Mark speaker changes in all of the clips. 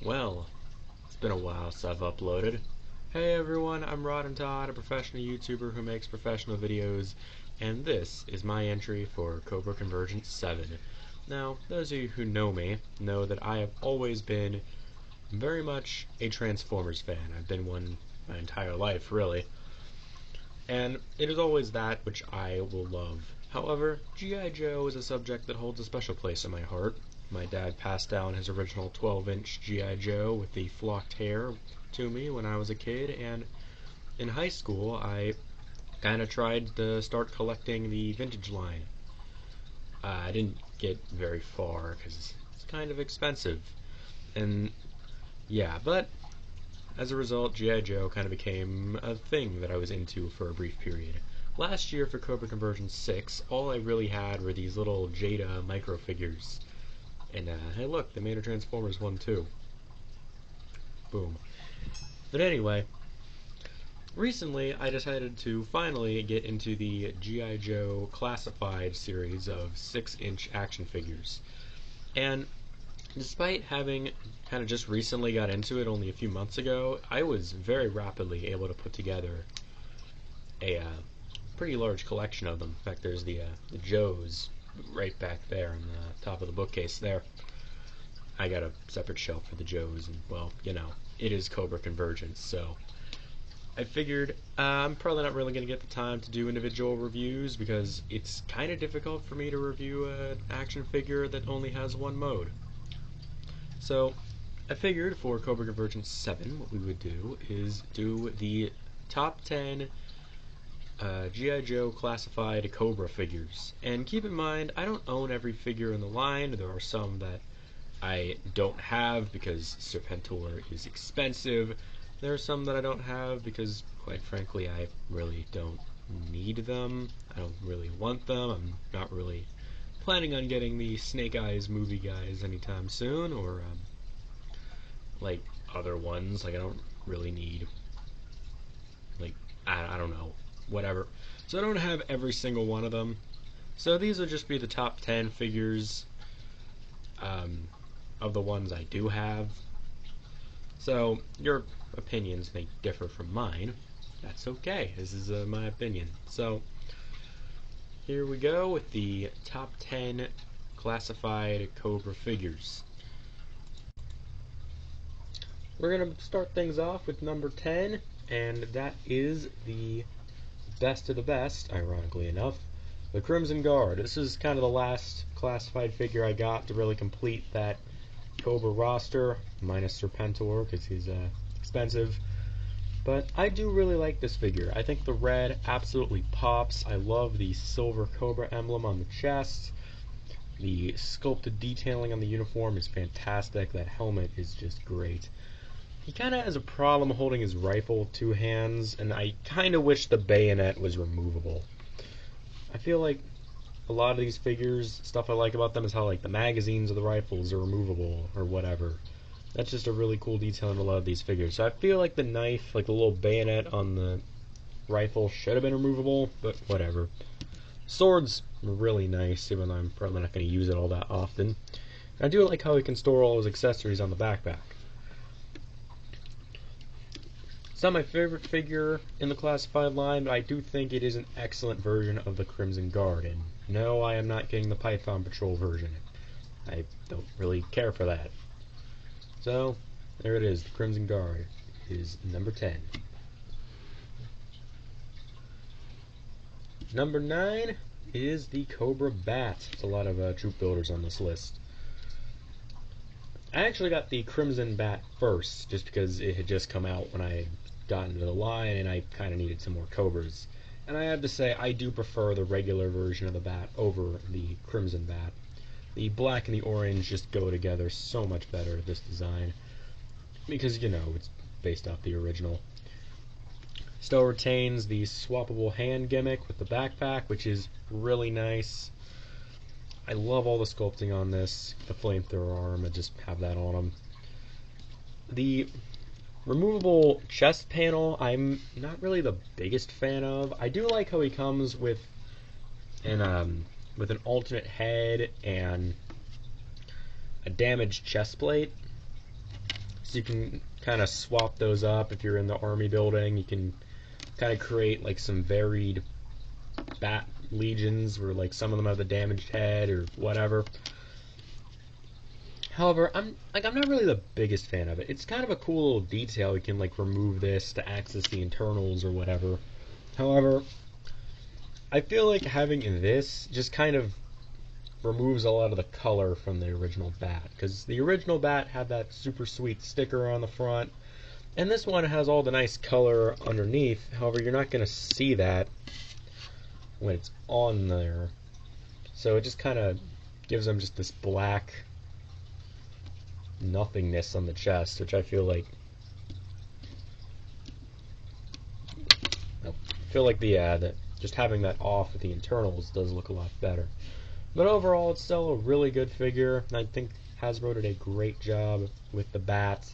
Speaker 1: Well, it's been a while since I've uploaded. Hey everyone, I'm Rod and Todd, a professional YouTuber who makes professional videos, and this is my entry for Cobra Convergence 7. Now, those of you who know me know that I have always been very much a Transformers fan. I've been one my entire life, really. And it is always that which I will love. However, G.I. Joe is a subject that holds a special place in my heart. My dad passed down his original 12-inch G.I. Joe with the flocked hair to me when I was a kid, and in high school I kind of tried to start collecting the vintage line. I didn't get very far because it's kind of expensive, and yeah, but as a result, G.I. Joe kind of became a thing that I was into for a brief period. Last year for Cobra Convergence 6, all I really had were these little Jada micro figures. And hey look, they made a Transformers one too. Boom. But anyway, recently I decided to finally get into the G.I. Joe Classified series of 6-inch action figures. And despite having kind of just recently got into it only a few months ago, I was very rapidly able to put together a pretty large collection of them. In fact, there's the Joes right back there on the top of the bookcase there. I got a separate shelf for the Joes, and well, you know, it is Cobra Convergence, so I figured I'm probably not really going to get the time to do individual reviews because it's kind of difficult for me to review an action figure that only has one mode. So I figured for Cobra Convergence 7 what we would do is do the top 10 G.I. Joe classified Cobra figures. And keep in mind, I don't own every figure in the line. There are some that I don't have because Serpentor is expensive. There are some that I don't have because, quite frankly, I really don't need them. I don't really want them. I'm not really planning on getting the Snake Eyes movie guys anytime soon, or like other ones. Like I don't really need, like I don't know, whatever. So I don't have every single one of them. So these will just be the top 10 figures of the ones I do have. So your opinions may differ from mine. That's okay. This is my opinion. So here we go with the top 10 classified Cobra figures. We're going to start things off with number 10, and that is the best of the best, ironically enough, the Crimson Guard. This is kind of the last classified figure I got to really complete that Cobra roster, minus Serpentor, because he's expensive. But I do really like this figure. I think the red absolutely pops. I love the silver Cobra emblem on the chest. The sculpted detailing on the uniform is fantastic. That helmet is just great. He kind of has a problem holding his rifle with two hands, and I kind of wish the bayonet was removable. I feel like a lot of these figures, stuff I like about them is how like the magazines of the rifles are removable or whatever. That's just a really cool detail in a lot of these figures. So I feel like the knife, like the little bayonet on the rifle, should have been removable, but whatever. Sword's really nice, even though I'm probably not going to use it all that often. I do like how he can store all his accessories on the backpack. It's not my favorite figure in the classified line, but I do think it is an excellent version of the Crimson Guard. And no, I am not getting the Python Patrol version. I don't really care for that. So, there it is. The Crimson Guard is number 10. Number 9 is the Cobra Bat. There's a lot of troop builders on this list. I actually got the Crimson Bat first, just because it had just come out when I had gotten into the line, and I kind of needed some more Cobras. And I have to say, I do prefer the regular version of the Bat over the Crimson Bat. The black and the orange just go together so much better, this design, because, you know, it's based off the original. Still retains the swappable hand gimmick with the backpack, which is really nice. I love all the sculpting on this. The flamethrower arm, I just have that on him. The removable chest panel, I'm not really the biggest fan of. I do like how he comes with an alternate head and a damaged chest plate. you can kind of swap those up if you're in the army building. You can kind of create like some varied bat legions where like some of them have the damaged head or whatever. However, I'm not really the biggest fan of it. It's kind of a cool little detail. You can like remove this to access the internals or whatever. However, I feel like having this just kind of removes a lot of the color from the original bat, because the original bat had that super sweet sticker on the front, and this one has all the nice color underneath. However, you're not going to see that when it's on there, so it just kind of gives them just this black nothingness on the chest, which I feel like the just having that off with the internals does look a lot better. But overall, it's still a really good figure. I think Hasbro did a great job with the bat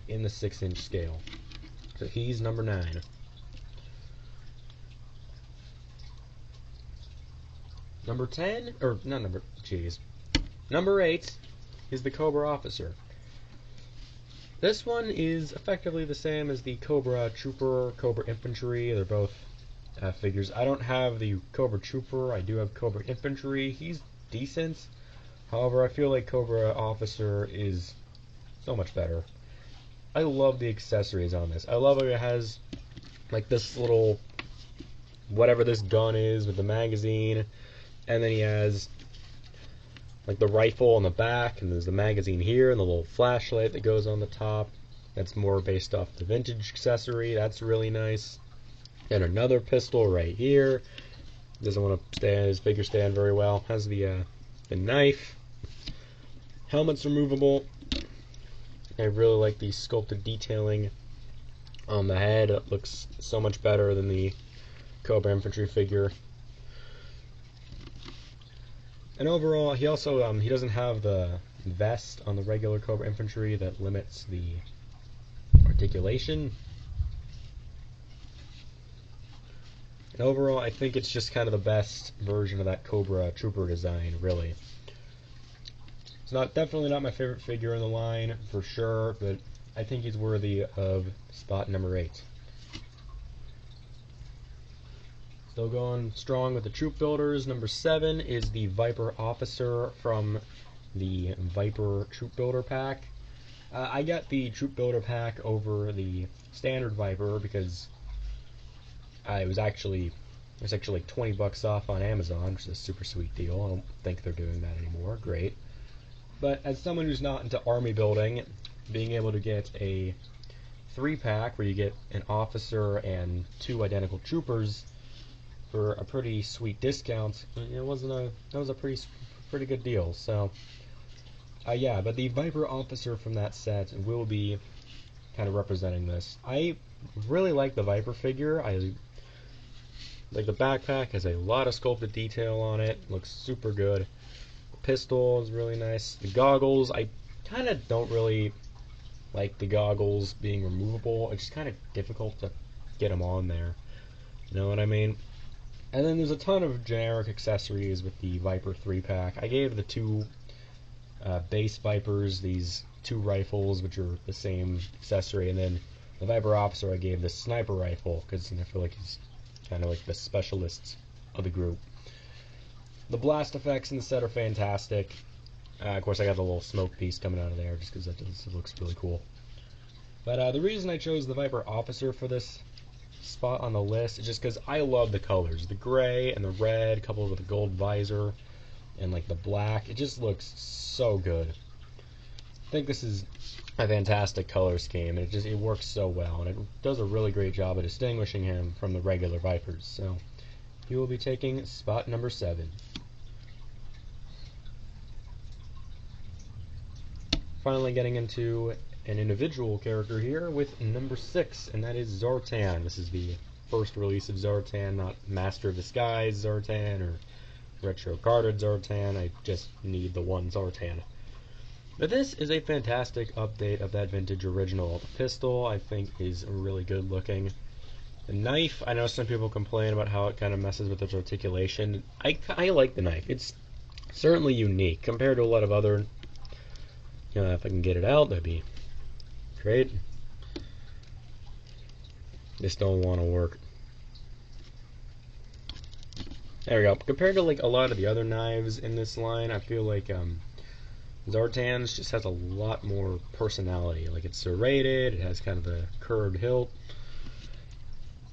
Speaker 1: in the 6-inch scale. So he's number 9. Number 10, or not number, number 8 is the Cobra Officer. This one is effectively the same as the Cobra Trooper, Cobra Infantry. They're both figures. I don't have the Cobra Trooper. I do have Cobra Infantry. He's decent. However, I feel like Cobra Officer is so much better. I love the accessories on this. I love how it has like this little whatever this gun is with the magazine, and then he has like the rifle on the back, and there's the magazine here, and the little flashlight that goes on the top. That's more based off the vintage accessory. That's really nice. And another pistol right here. Doesn't want to stand his figure stand very well. Has the knife. Helmet's removable. I really like the sculpted detailing on the head. It looks so much better than the Cobra Infantry figure. And overall, he also he doesn't have the vest on the regular Cobra Infantry that limits the articulation. And overall, I think it's just kind of the best version of that Cobra Trooper design, really. It's definitely not my favorite figure in the line, for sure, but I think he's worthy of spot number 8. Still going strong with the troop builders. Number 7 is the Viper Officer from the Viper Troop Builder pack. I got the Troop Builder pack over the standard Viper because it was actually like 20 bucks off on Amazon, which is a super sweet deal. I don't think they're doing that anymore. Great. But as someone who's not into army building, being able to get a 3-pack where you get an officer and 2 identical troopers for a pretty sweet discount, that was a pretty good deal. So yeah, but the Viper Officer from that set will be kind of representing this. I really like the Viper figure. Like the backpack has a lot of sculpted detail on it. Looks super good. The pistol is really nice. The goggles, I kind of don't really like the goggles being removable. It's just kind of difficult to get them on there. You know what I mean? And then there's a ton of generic accessories with the Viper 3-pack. I gave the 2 base Vipers these 2 rifles, which are the same accessory, and then the Viper Officer I gave the sniper rifle, because I feel like he's kind of like the specialist of the group. The blast effects in the set are fantastic. Of course, I got the little smoke piece coming out of there just because it looks really cool. But the reason I chose the Viper Officer for this spot on the list is just because I love the colors. The gray and the red coupled with the gold visor and like the black. It just looks so good. I think this is a fantastic color scheme, and it works so well, and it does a really great job of distinguishing him from the regular Vipers. So he will be taking spot number 7. Finally getting into an individual character here with number 6, and that is Zartan. This is the first release of Zartan, not Master of Disguise Zartan or Retro Carded Zartan. I just need the one Zartan. But this is a fantastic update of that vintage original. The pistol, I think, is really good looking. The knife, I know some people complain about how it kind of messes with its articulation. I like the knife. It's certainly unique compared to a lot of other, if I can get it out, that'd be Great. This don't want to work. There we go. Compared to like a lot of the other knives in this line, I feel like Zartan's just has a lot more personality. Like, it's serrated, it has kind of a curved hilt.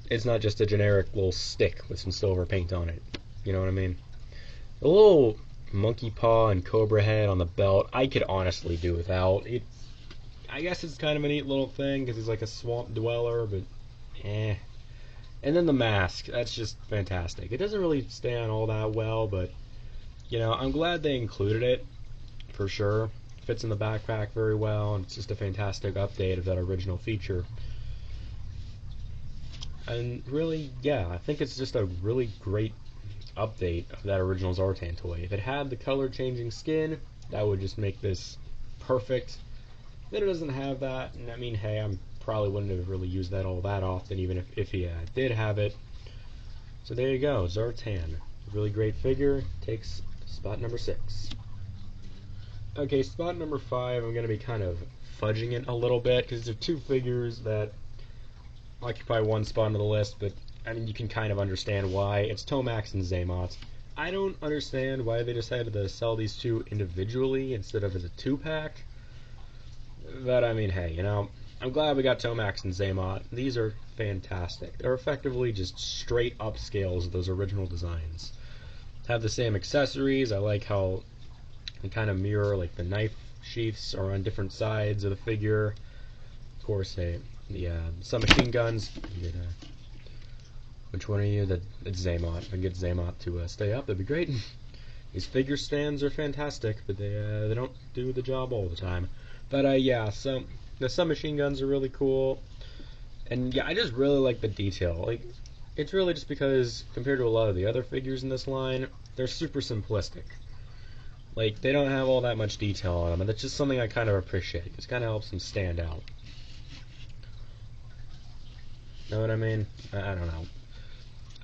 Speaker 1: It's not just a generic little stick with some silver paint on it. You know what I mean? The little monkey paw and cobra head on the belt, I could honestly do without. I guess it's kind of a neat little thing because he's like a swamp dweller, but eh. And then the mask, that's just fantastic. It doesn't really stand all that well, but you know, I'm glad they included it, for sure. Fits in the backpack very well, and it's just a fantastic update of that original feature. And really, yeah, I think it's just a really great update of that original Zartan toy. If it had the color changing skin, that would just make this perfect. Then it doesn't have that, and I mean, hey, I probably wouldn't have really used that all that often, even if he did have it. So there you go, Zartan. Really great figure, takes spot number 6. Okay, spot number 5, I'm going to be kind of fudging it a little bit, because there are two figures that occupy one spot on the list, but I mean, you can kind of understand why. It's Tomax and Xamot. I don't understand why they decided to sell these two individually instead of as a 2-pack. But I mean, hey, you know, I'm glad we got Tomax and Xamot. These are fantastic. They're effectively just straight upscales of those original designs. Have the same accessories. I like how they kind of mirror, like, the knife sheaths are on different sides of the figure. Of course, the submachine guns. Which one are you? It's Xamot. If I can get Xamot to stay up, that'd be great. These figure stands are fantastic, but they don't do the job all the time. But yeah, so the submachine guns are really cool, and yeah, I just really like the detail. Like, it's really just because compared to a lot of the other figures in this line, they're super simplistic. Like, they don't have all that much detail on them, and that's just something I kind of appreciate. It kind of helps them stand out. Know what I mean? I don't know.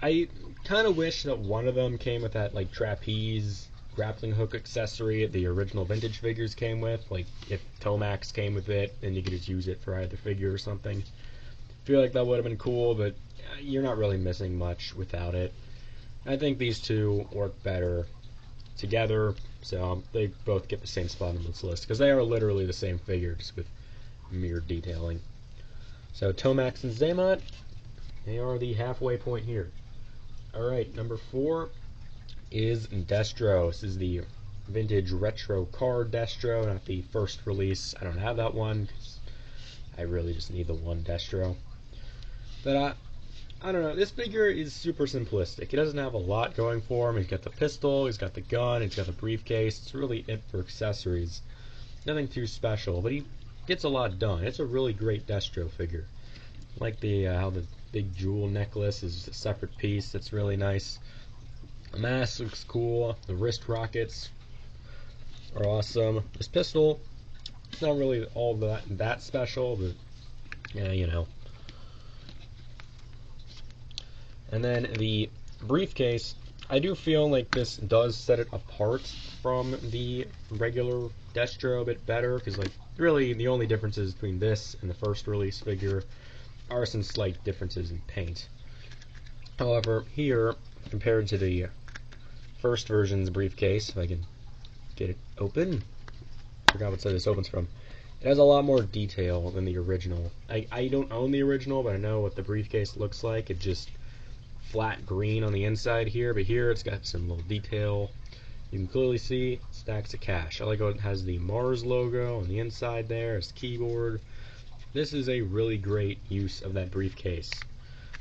Speaker 1: I kind of wish that one of them came with that, like, trapeze grappling hook accessory the original vintage figures came with. Like, if Tomax came with it, then you could just use it for either figure or something. I feel like that would have been cool, but you're not really missing much without it. I think these two work better together, so they both get the same spot on this list, because they are literally the same figure, just with mirrored detailing. So Tomax and Xamot, they are the halfway point here. Alright, number 4 is Destro. This is the vintage retro card Destro, not the first release. I don't have that one, because I really just need the one Destro. But I don't know, this figure is super simplistic. He doesn't have a lot going for him. He's got the pistol, he's got the gun, he's got the briefcase. It's really it for accessories. Nothing too special, but he gets a lot done. It's a really great Destro figure. I like the how the big jewel necklace is a separate piece. That's really nice. The mask looks cool. The wrist rockets are awesome. This pistol, it's not really all that special, but yeah, you know. And then the briefcase, I do feel like this does set it apart from the regular Destro a bit better, because like really the only differences between this and the first release figure are some slight differences in paint. However, here, compared to the first version's briefcase, if I can get it open, I forgot what side this opens from, it has a lot more detail than the original. I don't own the original, but I know what the briefcase looks like. It's just flat green on the inside here, but here it's got some little detail. You can clearly see stacks of cash. I like how it has the Mars logo on the inside there, its keyboard. This is a really great use of that briefcase,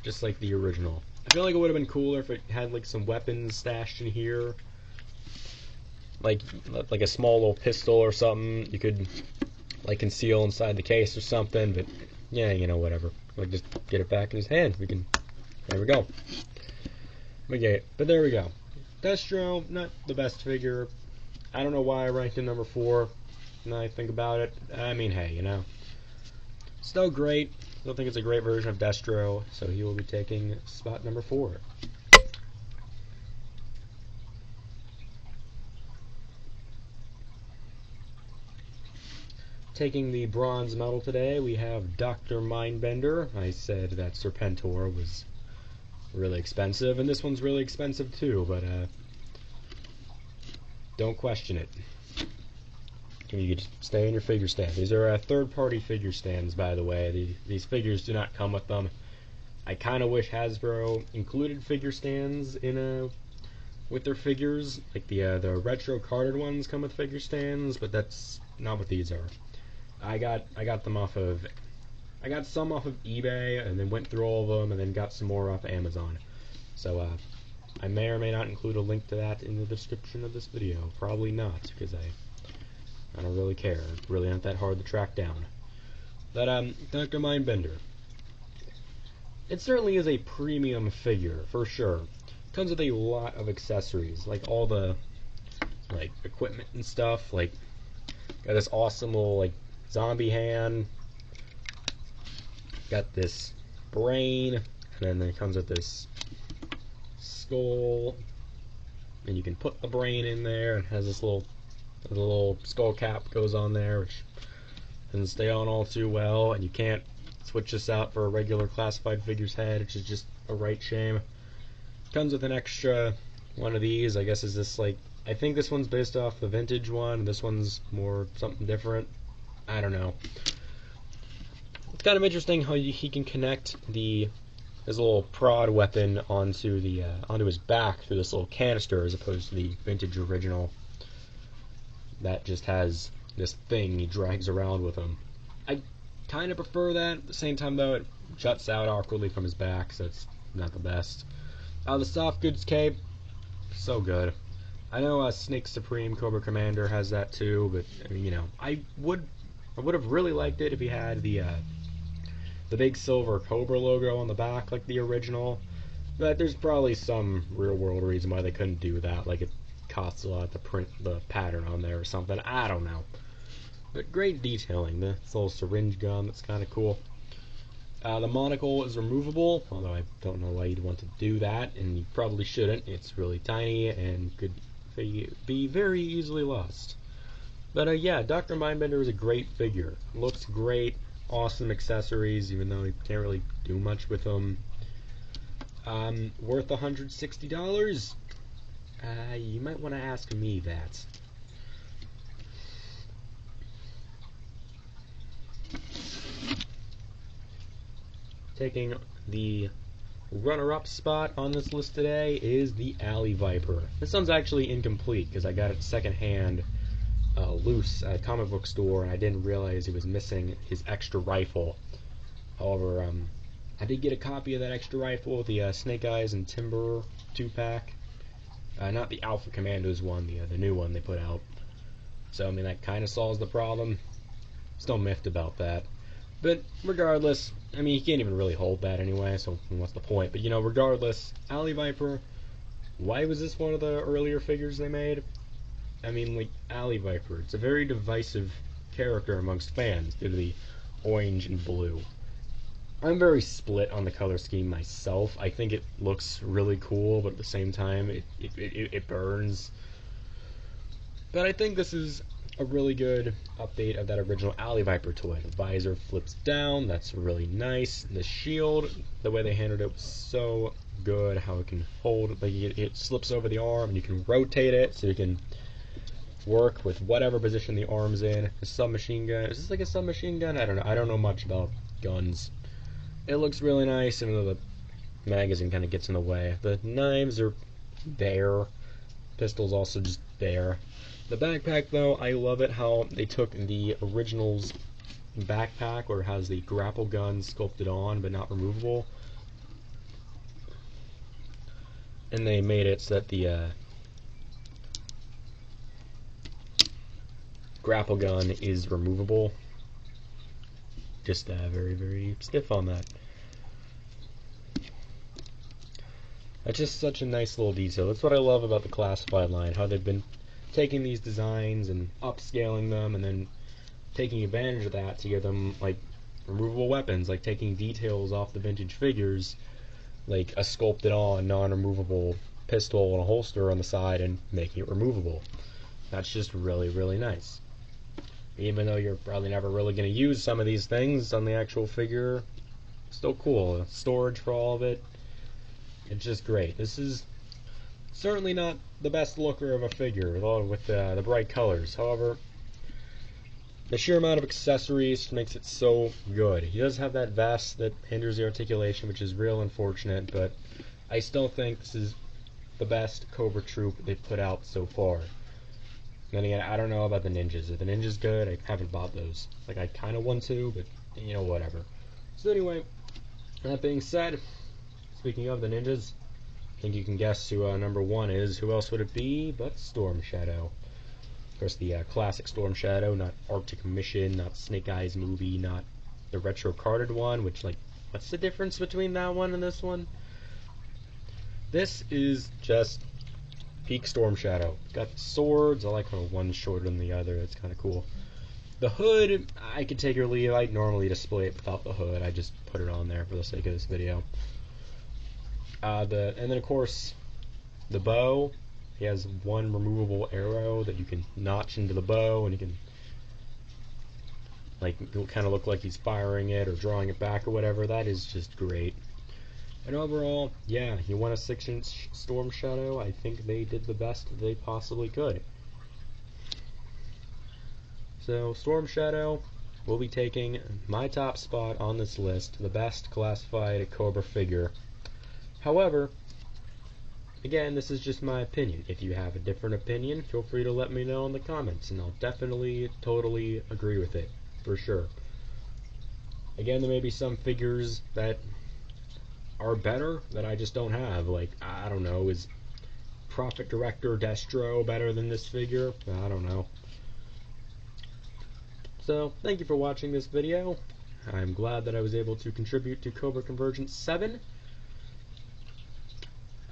Speaker 1: just like the original. I feel like it would have been cooler if it had like some weapons stashed in here, like a small little pistol or something you could like conceal inside the case or something. But yeah, you know, whatever. Like, just get it back in his hand. There we go. Okay, but there we go. Destro, not the best figure. I don't know why I ranked it number 4. Now I think about it. I mean, hey, you know. Still great. Still think it's a great version of Destro, so he will be taking spot number 4. Taking the bronze medal today, we have Dr. Mindbender. I said that Serpentor was really expensive, and this one's really expensive too, but don't question it. You could stay in your figure stand. These are third-party figure stands, by the way. These figures do not come with them. I kind of wish Hasbro included figure stands in with their figures. Like the retro carded ones come with figure stands, but that's not what these are. I got them off of. I got some off of eBay, and then went through all of them, and then got some more off of Amazon. So I may or may not include a link to that in the description of this video. Probably not, because I don't really care. It's really not that hard to track down. But Dr. Mindbender. It certainly is a premium figure, for sure. Comes with a lot of accessories, like all the equipment and stuff. Like, got this awesome little zombie hand. Got this brain, and then it comes with this skull, and you can put the brain in there, and has this little skull cap goes on there, which doesn't stay on all too well, and you can't switch this out for a regular classified figure's head, which is just a right shame. Comes with an extra one of these. I guess is this I think this one's based off the vintage one, and this one's more something different. I don't know. It's kind of interesting how he can connect his little prod weapon onto his back through this little canister, as opposed to the vintage original that just has this thing he drags around with him. I kind of prefer that. At the same time, though, it juts out awkwardly from his back, so it's not the best. The soft goods cape, so good. I know Snake Supreme Cobra Commander has that too, but I mean, I would have really liked it if he had the big silver Cobra logo on the back like the original. But there's probably some real world reason why they couldn't do that, like it costs a lot to print the pattern on there or something. I don't know. But great detailing. This little syringe gun, that's kind of cool. The monocle is removable, although I don't know why you'd want to do that, and you probably shouldn't. It's really tiny and could be very easily lost. But yeah, Dr. Mindbender is a great figure. Looks great, awesome accessories, even though you can't really do much with them. Worth $160? You might want to ask me that. Taking the runner-up spot on this list today is the Alley Viper. This one's actually incomplete because I got it secondhand loose at a comic book store, and I didn't realize he was missing his extra rifle. However, I did get a copy of that extra rifle, the Snake Eyes and Timber 2-pack. Not the Alpha Commandos one, the new one they put out. So, I mean, that kind of solves the problem. Still miffed about that. But regardless, I mean, you can't even really hold that anyway, so what's the point? But, regardless, Alley Viper, why was this one of the earlier figures they made? I mean, Alley Viper, it's a very divisive character amongst fans due to the orange and blue. I'm very split on the color scheme myself. I think it looks really cool, but at the same time, it burns. But I think this is a really good update of that original Alley Viper toy. The visor flips down, that's really nice. The shield, the way they handled it was so good, how it can hold, it slips over the arm, and you can rotate it, so you can work with whatever position the arm's in. The submachine gun, is this like a submachine gun? I don't know. I don't know much about guns. It looks really nice, even though the magazine kind of gets in the way. The knives are there. Pistol's also just there. The backpack, though, I love it how they took the original's backpack, where it has the grapple gun sculpted on, but not removable, and they made it so that the grapple gun is removable. Just very, very stiff on that. That's just such a nice little detail. That's what I love about the classified line, how they've been taking these designs and upscaling them, and then taking advantage of that to give them removable weapons, like taking details off the vintage figures, like a sculpted on non-removable pistol and a holster on the side, and making it removable. That's just really, really nice. even though you're probably never really going to use some of these things on the actual figure. Still cool. Storage for all of it. It's just great. This is certainly not the best looker of a figure with the bright colors. However, the sheer amount of accessories makes it so good. He does have that vest that hinders the articulation, which is real unfortunate, but I still think this is the best Cobra troop they've put out so far. Then again, I don't know about the ninjas. If the ninjas good, I haven't bought those. Like, I kind of want to, but, you know, whatever. So anyway, that being said, speaking of the ninjas, I think you can guess who number 1 is. Who else would it be but Storm Shadow? Of course, the classic Storm Shadow, not Arctic Mission, not Snake Eyes movie, not the retro carded one, which, like, what's the difference between that one and this one? This is just peak Storm Shadow. Got swords. I like how one's shorter than the other. That's kind of cool. The hood, I could take or leave. I normally display it without the hood. I just put it on there for the sake of this video. And then of course, the bow. He has one removable arrow that you can notch into the bow, and you can, like, it'll kind of look like he's firing it or drawing it back or whatever. That is just great. And overall, yeah, you want a 6-inch Storm Shadow. I think they did the best they possibly could. So, Storm Shadow will be taking my top spot on this list, the best classified Cobra figure. However, again, this is just my opinion. If you have a different opinion, feel free to let me know in the comments, and I'll definitely, totally agree with it, for sure. Again, there may be some figures that are better that I just don't have. Like, I don't know, is Prophet Director Destro better than this figure? I don't know. So, thank you for watching this video. I'm glad that I was able to contribute to Cobra Convergence 7.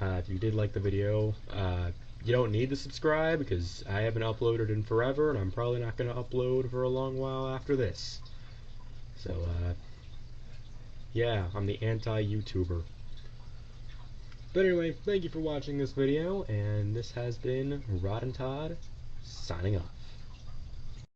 Speaker 1: If you did like the video, you don't need to subscribe because I haven't uploaded in forever, and I'm probably not going to upload for a long while after this. So, yeah, I'm the anti-YouTuber. But anyway, thank you for watching this video, and this has been Rod and Todd, signing off.